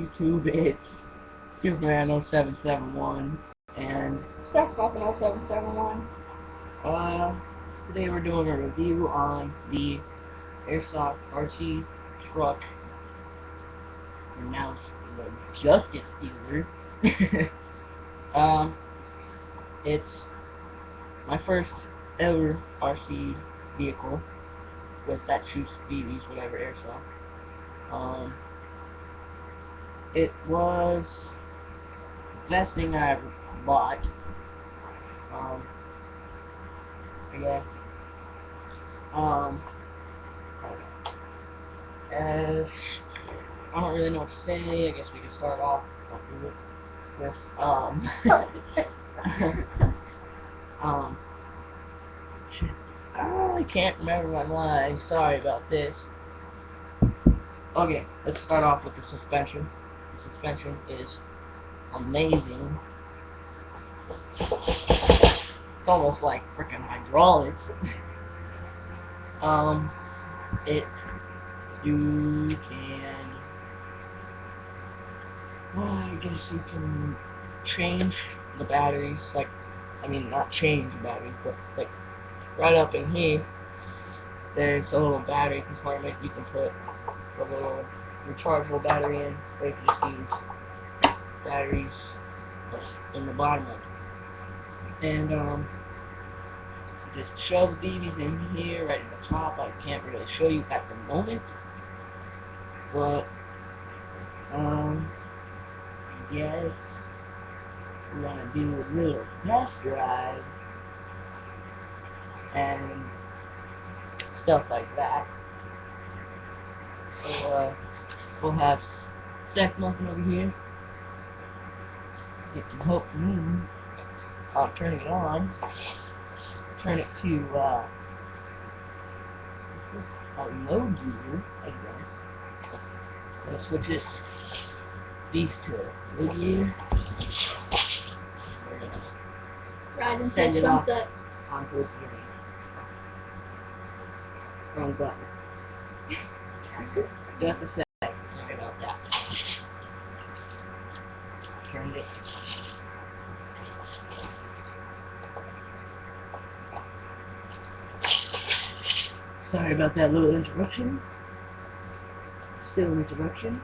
YouTube, it's Superman0771, and Start smoking 0771. uh, today we're doing a review on the Airsoft RC truck, pronounced the Justice Dealer. um, it's my first ever RC vehicle that shoots BBs, whatever, Airsoft. It was the best thing I ever bought. I guess. Um, as I don't really know what to say. I guess we can start off with shit. I really can't remember my line. Sorry about this. Okay, let's start off with the suspension. The suspension is amazing. It's almost like freaking hydraulics. You can, well, I guess you can change the batteries, like, I mean, not change the batteries, but, like, right up in here, there's a little battery compartment. You can put a little rechargeable battery in, or you can just use batteries in the bottom of it. And, just shove BBs in here right at the top. I can't really show you at the moment, but yes, we're gonna do a little test drive and stuff like that. So we'll have Seth smoking over here. Get some hope from him. I'll turn it on. Turn it to low gear, I guess. Gonna switch these to low gear. Ride until Send it off sunset. onto the gear. Wrong button. Just a sec. Sorry about that. Turned it. Sorry about that little interruption. Still an interruption.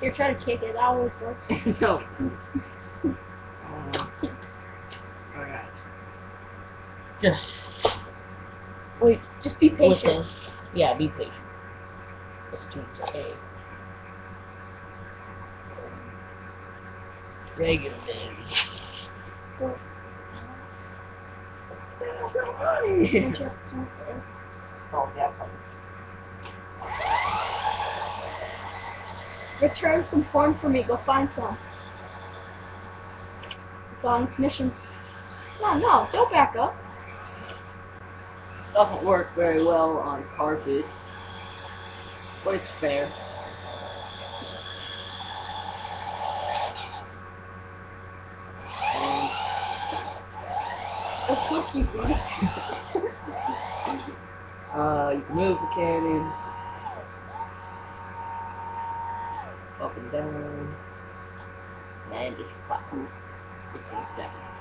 You're trying to kick it. That always works. No. Alright. Just wait. Just be patient. With this. Yeah, be patient. Let's change to A. Regular baby. Oh, yeah. Return some porn for me. Go find some. It's on its mission. No, don't back up. Doesn't work very well on carpet, but it's fair. Of course you do. You can move the cannon up and down, and just clap. Just in a second.